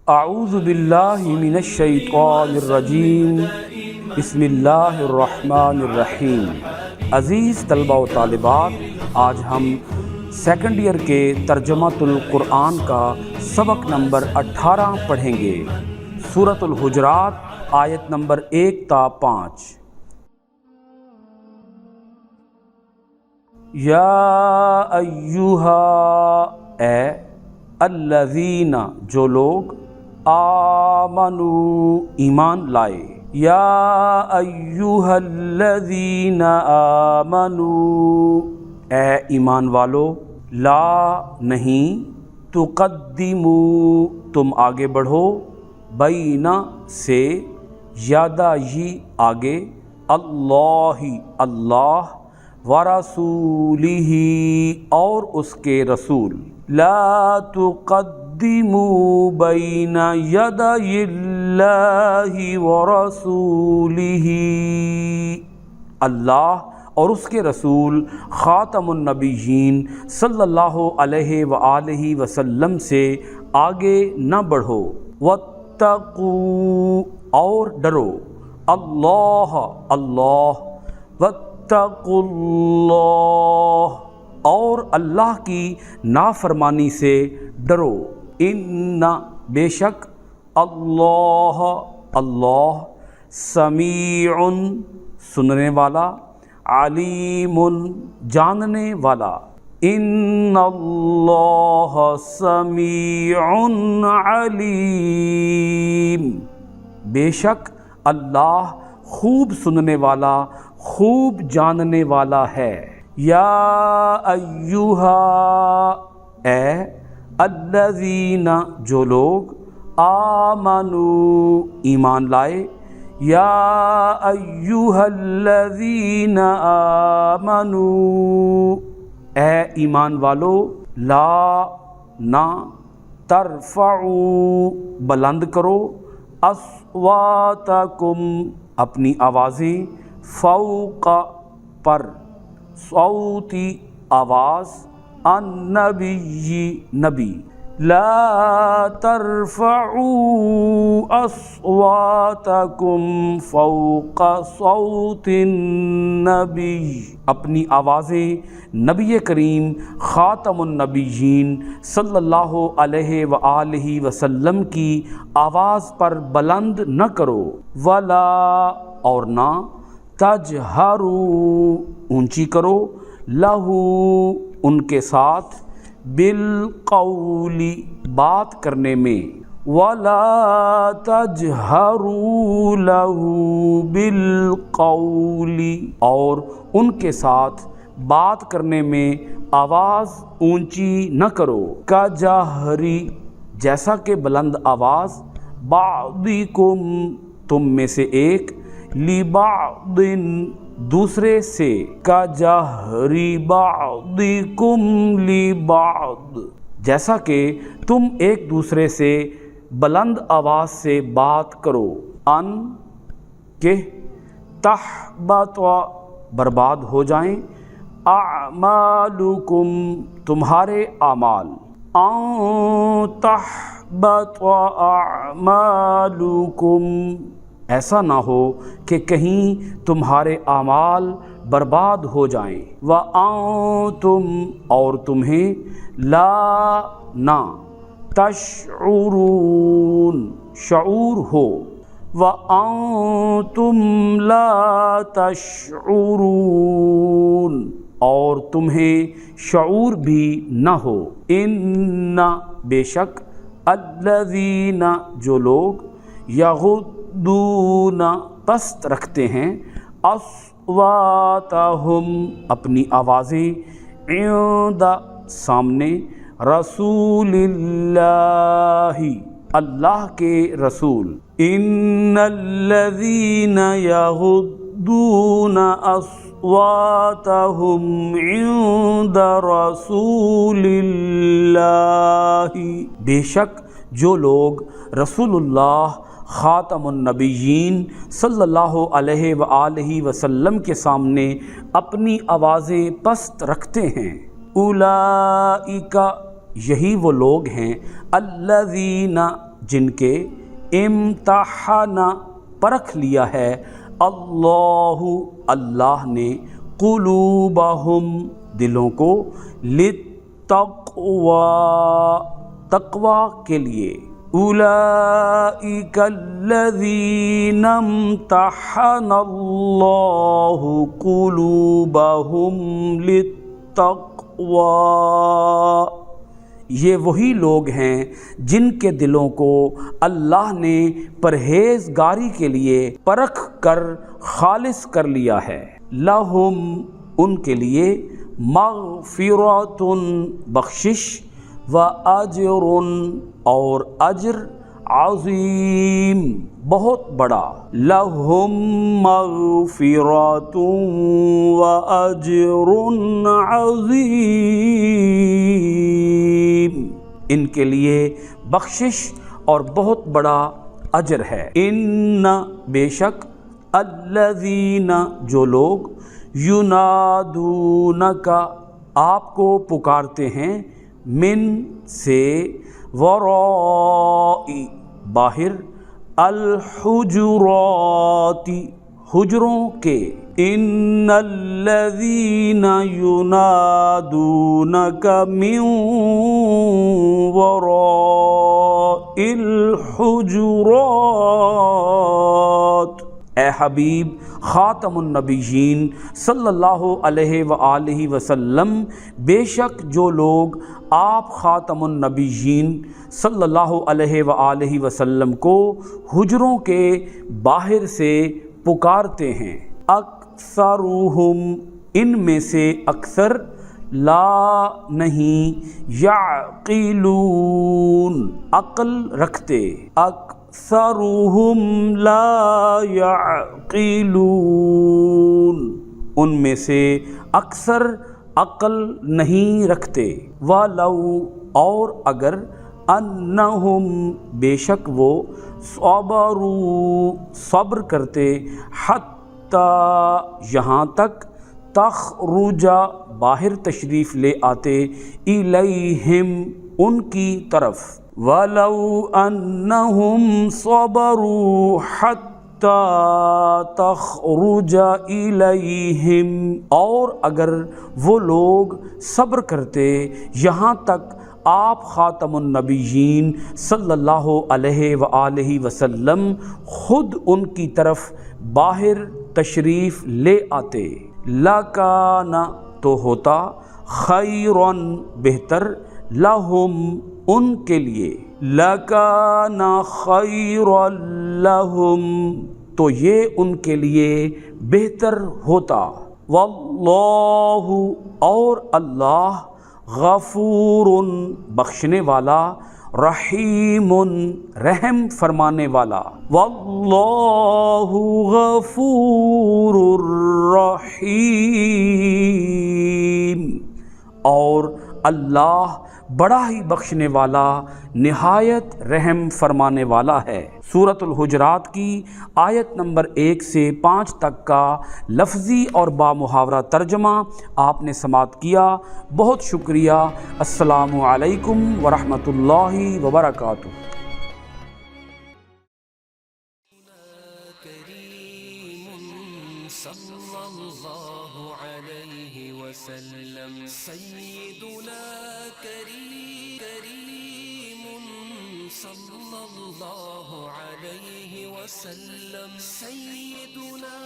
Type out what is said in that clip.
اعوذ باللہ من الشیطان الرجیم، بسم اللہ الرحمن الرحیم۔ عزیز طلبہ و طالبات، آج ہم سیکنڈ ایئر کے ترجمۃ القرآن کا سبق نمبر 18 پڑھیں گے۔ سورۃ الحجرات آیت نمبر 1 تا 5۔ یا ایہا، اے الذین، جو لوگ آمنو، ایمان لائے، یا ایہا الذین آمنو، اے ایمان والو، لا نہیں، تقدمو، تم آگے بڑھو، بین سے، یدی آگے، اللہ اللہ، ورسولہ اور اس کے رسول، لا تقدموا بین یدی اللہ ورسولہ، اللہ اور اس کے رسول خاتم النبیین صلی اللہ علیہ وآلہ وسلم سے آگے نہ بڑھو، واتقوا اور ڈرو، اللہ اللہ، واتقوا اللہ اور اللہ کی نافرمانی سے ڈرو، ان بے شک اللہ اللہ، سمیع سننے والا، علیم جاننے والا، ان اللہ سمیع علیم، بے شک اللہ خوب سننے والا، خوب جاننے والا ہے۔ یا ایہا، اے الذین، جو لوگ آمنو، ایمان لائے، یا ایہا الذین آمنو، اے ایمان والو، لا نہ، ترفعوا بلند کرو، اصواتکم اپنی آوازیں، فوق پر، صوتی آواز، النبی نبی، لا ترفعوا اصواتکم فوق صوت النبی، اپنی آوازیں نبی کریم خاتم النبیین صلی اللہ علیہ وآلہ وسلم کی آواز پر بلند نہ کرو، ولا اور نہ، تجہروا اونچی کرو، لہو ان کے ساتھ، بالقول بات کرنے میں، ولا تجہروا لہو بالقول اور ان کے ساتھ بات کرنے میں آواز اونچی نہ کرو، کجہری جیسا کہ بلند آواز، بعضکم تم میں سے ایک، لبعض دوسرے سے، کجہر بعضکم لبعض جیسا کہ تم ایک دوسرے سے بلند آواز سے بات کرو، ان کہ تحبط برباد ہو جائیں، اعمالکم تمہارے اعمال، ان تحبط اعمالکم ایسا نہ ہو کہ کہیں تمہارے اعمال برباد ہو جائیں، وَأَنْتُمْ اور تمہیں، لا نہ، تشعرون شعور ہو، وَأَنْتُمْ لَا تشعرون اور تمہیں شعور بھی نہ ہو، ان بے شک، الذین جو لوگ، یغضون پست رکھتے ہیں، اصواتہم اپنی آوازیں، عند سامنے، رسول اللہ اللہ کے رسول، ان الذین یغضون اصواتہم عند رسول اللہ، بے شک جو لوگ رسول اللہ خاتم النبیین صلی اللہ علیہ وآلہ وسلم کے سامنے اپنی آوازیں پست رکھتے ہیں، اولئک یہی وہ لوگ ہیں، الذین جن کے امتحانہ پرکھ لیا ہے اللہ نے قلوبہم دلوں کو للتقوی تقوی کے لیے اولئک الذین امتحن اللہ قلوبہم للتقوی یہ وہی لوگ ہیں جن کے دلوں کو اللہ نے پرہیزگاری کے لیے پرکھ کر خالص کر لیا ہے لہم ان کے لیے مغفرۃ بخشش و اجر اور اجر عظیم بہت بڑا لہم مغفرۃ و اجر عظیم ان کے لیے بخشش اور بہت بڑا اجر ہے ان بے شک الذین جو لوگ ینادونک آپ کو پکارتے ہیں من سے ورائی باہر الحجرات حجروں کے ان الذین ینادونک من ورائی الحجرات اے حبیب خاتم النبیین صلی اللہ علیہ وآلہ وسلم بے شک جو لوگ آپ خاتم النبیین صلی اللہ علیہ وآلہ وسلم کو حجروں کے باہر سے پکارتے ہیں اکثرہم ان میں سے اکثر لا نہیں یعقلون عقل رکھتے اکثرہم لا یعقلون ان میں سے اکثر عقل نہیں رکھتے وَلَوْ اور اگر انہم بے شک وہ صبروا صبر کرتے حتیٰ یہاں تک تخرج باہر تشریف لے آتے الیہم ان کی طرف وَلَوْ أَنَّهُمْ صَبَرُوا حَتَّى تَخْرُجَ إِلَيْهِمْ اور اگر وہ لوگ صبر کرتے یہاں تک آپ خاتم النبیین صلی اللہ علیہ وآلہ وسلم خود ان کی طرف باہر تشریف لے آتے لَكَانَ تو ہوتا خَيْرًا بہتر لَهُمْ ان کے لیے لَكَانَ خَيْرًا لَهُمْ تو یہ ان کے لیے بہتر ہوتا واللہ اور اللہ غفور بخشنے والا رحیم رحم فرمانے والا واللہ غفور رحیم اور اللہ بڑا ہی بخشنے والا نہایت رحم فرمانے والا ہے سورۃ الحجرات کی آیت نمبر 1 سے 5 تک کا لفظی اور بامحاورہ ترجمہ آپ نے سماعت کیا بہت شکریہ السلام علیکم ورحمۃ اللہ وبرکاتہ سيدنا كريم صلى الله عليه وسلم سيدنا